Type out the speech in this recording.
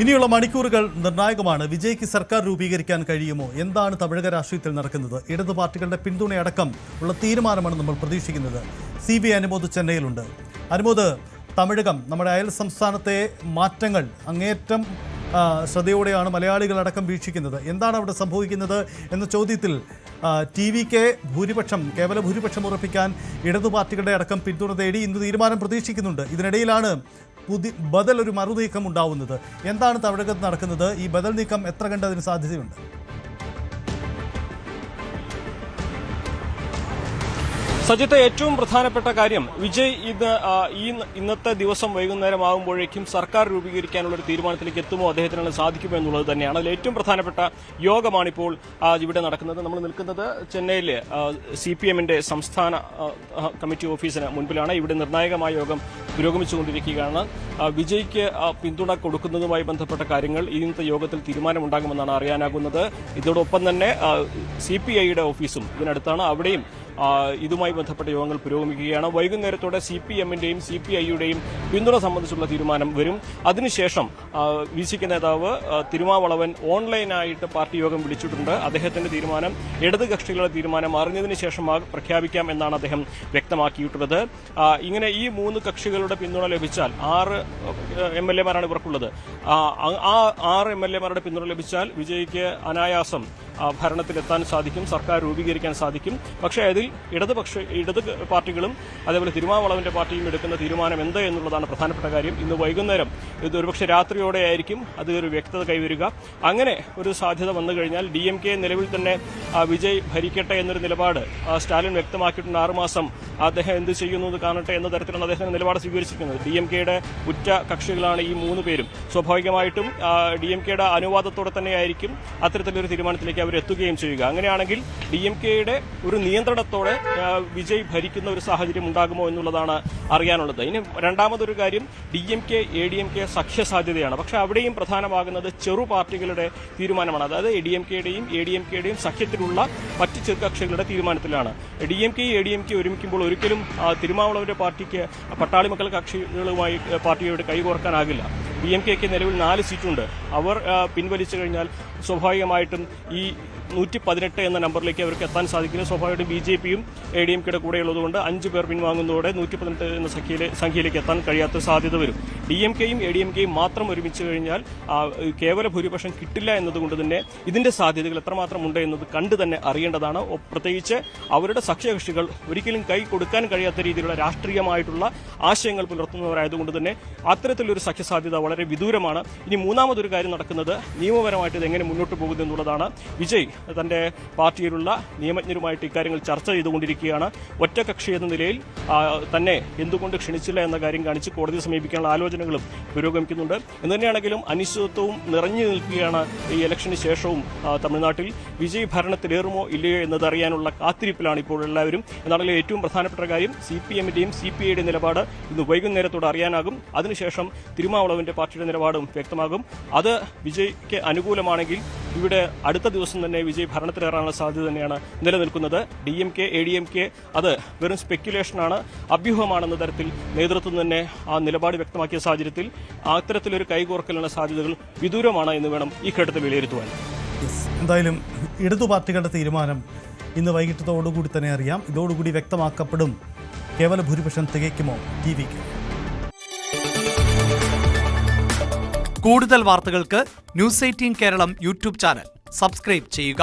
ഇനിയുള്ള മണിക്കൂറുകൾ നിർണായകമാണ്. വിജയ്ക്ക് സർക്കാർ രൂപീകരിക്കാൻ കഴിയുമോ? എന്താണ് തമിഴക രാഷ്ട്രീയത്തിൽ നടക്കുന്നത്? ഇടതു പാർട്ടികളുടെ പിന്തുണയടക്കം ഉള്ള തീരുമാനമാണ് നമ്മൾ പ്രതീക്ഷിക്കുന്നത്. CBI അനുമോദ് ചെന്നൈയിലുണ്ട്. അനുമോദ്, തമിഴകം നമ്മുടെ അയൽ സംസ്ഥാനത്തെ മാറ്റങ്ങൾ അങ്ങേയറ്റം ശ്രദ്ധയോടെയാണ് മലയാളികളടക്കം വീക്ഷിക്കുന്നത്. എന്താണ് അവിടെ സംഭവിക്കുന്നത് എന്ന ചോദ്യത്തിൽ TVK ഭൂരിപക്ഷം, കേവല ഭൂരിപക്ഷം ഉറപ്പിക്കാൻ ഇടതു പാർട്ടികളുടെ അടക്കം പിന്തുണ തേടി ഇന്ന് തീരുമാനം പ്രതീക്ഷിക്കുന്നുണ്ട്. ഇതിനിടയിലാണ് ബദൽ ഒരു മറുനീക്കം ഉണ്ടാവുന്നത്. എന്താണ് തമിഴകത്ത് നടക്കുന്നത്? ഈ ബദൽ നീക്കം എത്ര കണ്ട് അതിന് സാധ്യതയുണ്ട്? സജിത്ത്, ഏറ്റവും പ്രധാനപ്പെട്ട കാര്യം വിജയ് ഇന്നത്തെ ദിവസം വൈകുന്നേരം ആകുമ്പോഴേക്കും സർക്കാർ രൂപീകരിക്കാനുള്ള ഒരു തീരുമാനത്തിലേക്ക് എത്തുമോ, അദ്ദേഹത്തിന് സാധിക്കുമോ എന്നുള്ളത് തന്നെയാണ്. അതിൽ ഏറ്റവും പ്രധാനപ്പെട്ട യോഗമാണിപ്പോൾ ഇവിടെ നടക്കുന്നത്. നമ്മൾ നിൽക്കുന്നത് ചെന്നൈയിലെ CPMന്റെ സംസ്ഥാന കമ്മിറ്റി ഓഫീസിന് മുൻപിലാണ്. ഇവിടെ നിർണായകമായ യോഗം പുരോഗമിച്ചുകൊണ്ടിരിക്കുകയാണ്. വിജയ്ക്ക് പിന്തുണ കൊടുക്കുന്നതുമായി ബന്ധപ്പെട്ട കാര്യങ്ങൾ ഇന്നത്തെ യോഗത്തിൽ തീരുമാനമുണ്ടാകുമെന്നാണ് അറിയാനാകുന്നത്. ഇതോടൊപ്പം തന്നെ CPIയുടെ ഓഫീസും ഇതിനടുത്താണ്. അവിടെയും ഇതുമായി ബന്ധപ്പെട്ട യോഗങ്ങൾ പുരോഗമിക്കുകയാണ്. വൈകുന്നേരത്തോടെ CPMന്റെയും CPIയുടെയും പിന്തുണ സംബന്ധിച്ചുള്ള തീരുമാനം വരും. അതിനുശേഷം VCK നേതാവ് തിരുമാവളവൻ ഓൺലൈനായിട്ട് പാർട്ടി യോഗം വിളിച്ചിട്ടുണ്ട്. അദ്ദേഹത്തിന്റെ തീരുമാനം, ഇടത് കക്ഷികളുടെ തീരുമാനം അറിഞ്ഞതിന് ശേഷം പ്രഖ്യാപിക്കാം എന്നാണ് അദ്ദേഹം വ്യക്തമാക്കിയിട്ടുള്ളത്. ഇങ്ങനെ ഈ 3 കക്ഷികളുടെ പിന്തുണ ലഭിച്ചാൽ 6 MLA-മാരാണ് ഇവർക്കുള്ളത്. ആ 6 MLA-മാരുടെ പിന്തുണ ലഭിച്ചാൽ വിജയ്ക്ക് അനായാസം ഭരണത്തിലെത്താൻ സാധിക്കും, സർക്കാർ രൂപീകരിക്കാൻ സാധിക്കും. പക്ഷേ അതിൽ ഇടത് പാർട്ടികളും അതേപോലെ തിരുമാവളവന്റെ പാർട്ടിയും എടുക്കുന്ന തീരുമാനം എന്ത് എന്നുള്ളതാണ് പ്രധാനപ്പെട്ട കാര്യം. ഇന്ന് വൈകുന്നേരം, ഇത് ഒരുപക്ഷെ രാത്രിയോടെ ആയിരിക്കും അത് ഒരു വ്യക്തത കൈവരിക. അങ്ങനെ ഒരു സാധ്യത വന്നു കഴിഞ്ഞാൽ DMK നിലവിൽ തന്നെ വിജയ് ഭരിക്കട്ടെ എന്നൊരു നിലപാട് സ്റ്റാലിൻ വ്യക്തമാക്കിയിട്ടുണ്ട്. 6 മാസം അദ്ദേഹം എന്ത് ചെയ്യുന്നത് കാണട്ടെ എന്ന തരത്തിലാണ് അദ്ദേഹം നിലപാട് സ്വീകരിച്ചിരിക്കുന്നത്. DMKയുടെ ഉറ്റ കക്ഷികളാണ് ഈ 3 പേരും. സ്വാഭാവികമായിട്ടും DMKയുടെ അനുവാദത്തോടെ തന്നെയായിരിക്കും അത്തരത്തിലൊരു തീരുമാനത്തിലേക്ക് അവർ എത്തുകയും ചെയ്യുക. അങ്ങനെയാണെങ്കിൽ DMKയുടെ ഒരു നിയന്ത്രണത്തോടെ വിജയ് ഭരിക്കുന്ന ഒരു സാഹചര്യം ഉണ്ടാകുമോ എന്നുള്ളതാണ് അറിയാനുള്ളത്. ഇനി രണ്ടാമതൊരു കാര്യം, DMK ADMK സഖ്യ സാധ്യതയാണ്. പക്ഷെ അവിടെയും പ്രധാനമാകുന്നത് ചെറു പാർട്ടികളുടെ തീരുമാനമാണ്. അതായത് ADMKയുടെയും ADMKയുടെയും സഖ്യത്തിലുള്ള മറ്റ് ചെറുകക്ഷികളുടെ തീരുമാനത്തിലാണ്. DMK ADMK ഒരുമിക്കുമ്പോൾ ഒരിക്കലും തിരുമാവളവന്റെ പാർട്ടിക്ക് പട്ടാളി മക്കൾ കക്ഷികളുമായി പാർട്ടിയോട് കൈകോർക്കാനാകില്ല. DMKക്ക് നിലവിൽ 4 സീറ്റുണ്ട്. അവർ പിൻവലിച്ചു കഴിഞ്ഞാൽ സ്വാഭാവികമായിട്ടും ഈ 118 എന്ന നമ്പറിലേക്ക് അവർക്ക് എത്താൻ സാധിക്കില്ല. സ്വാഭാവികമായിട്ടും BJPയും ADMKയുടെ കൂടെയുള്ളതുകൊണ്ട് 5 പേർ പിൻവാങ്ങുന്നതോടെ 118 എന്ന സംഖ്യയിലേക്ക് എത്താൻ കഴിയാത്ത സാധ്യത വരും. DMKയും ADMKയും മാത്രം ഒരുമിച്ച് കഴിഞ്ഞാൽ കേവല ഭൂരിപക്ഷം കിട്ടില്ല എന്നതുകൊണ്ട് തന്നെ ഇതിന്റെ സാധ്യതകൾ എത്രമാത്രം ഉണ്ട് എന്നത് കണ്ടു തന്നെ അറിയേണ്ടതാണ്. പ്രത്യേകിച്ച് അവരുടെ സഖ്യകക്ഷികൾ ഒരിക്കലും കൈ കൊടുക്കാൻ കഴിയാത്ത രീതിയിലുള്ള രാഷ്ട്രീയമായിട്ടുള്ള ആശയങ്ങൾ പുലർത്തുന്നവരായതുകൊണ്ട് തന്നെ അത്തരത്തിലൊരു സഖ്യസാധ്യത വളരെ വിദൂരമാണ്. ഇനി മൂന്നാമതൊരു കാര്യം നടക്കുന്നത്, നിയമപരമായിട്ട് ഇത് എങ്ങനെ മുന്നോട്ട് പോകുന്നു എന്നുള്ളതാണ്. വിജയ് തന്റെ പാർട്ടിയിലുള്ള നിയമജ്ഞരുമായിട്ട് ഇക്കാര്യങ്ങൾ ചർച്ച ചെയ്തുകൊണ്ടിരിക്കുകയാണ്. ഒറ്റകക്ഷി എന്ന നിലയിൽ തന്നെ എന്തുകൊണ്ട് ക്ഷണിച്ചില്ല എന്ന കാര്യം കാണിച്ച് കോടതിയെ സമീപിക്കാനുള്ള ആലോചനകളും പുരോഗമിക്കുന്നുണ്ട്. എന്ന് തന്നെയാണെങ്കിലും അനിശ്ചിതത്വവും നിറഞ്ഞു നിൽക്കുകയാണ് ഈ ഇലക്ഷന് ശേഷവും തമിഴ്നാട്ടിൽ. വിജയ് ഭരണത്തിലേറുമോ ഇല്ലയോ എന്നതറിയാനുള്ള കാത്തിരിപ്പിലാണ് ഇപ്പോൾ എല്ലാവരും. എന്നാണെങ്കിൽ ഏറ്റവും പ്രധാനപ്പെട്ട കാര്യം, CPMന്റെയും CPIയുടെയും നിലപാട് ഇന്ന് വൈകുന്നേരത്തോടെ അറിയാനാകും. അതിനുശേഷം തിരുമാവളവന്റെ പാർട്ടിയുടെ നിലപാടും വ്യക്തമാകും. അത് വിജയ്ക്ക് അനുകൂലമാണെങ്കിൽ ഇവിടെ അടുത്ത ദിവസം തന്നെ വിജയ് ഭരണത്തിലേറാനുള്ള സാധ്യത തന്നെയാണ് നിലനിൽക്കുന്നത്. DMK ADMK അത് വെറും സ്പെക്യുലേഷനാണ്, അഭ്യൂഹമാണെന്ന തരത്തിൽ നേതൃത്വം തന്നെ ആ നിലപാട് വ്യക്തമാക്കിയ സാഹചര്യത്തിൽ അത്തരത്തിലൊരു കൈകോർക്കലുള്ള സാധ്യതകൾ വിദൂരമാണ് എന്ന് വേണം ഈ ഘട്ടത്തിൽ വിലയിരുത്തുവാൻ. എന്തായാലും ഇടതു പാർട്ടികളുടെ തീരുമാനം ഇന്ന് വൈകിട്ടത്തോടുകൂടി തന്നെ അറിയാം. ഇതോടുകൂടി വ്യക്തമാക്കപ്പെടും കേവല ഭൂരിപക്ഷം തികയ്ക്കുമോ TVക്ക്. കൂടുതൽ വാർത്തകൾക്ക് News 18 കേരളം യൂട്യൂബ് ചാനൽ സബ്സ്ക്രൈബ് ചെയ്യുക.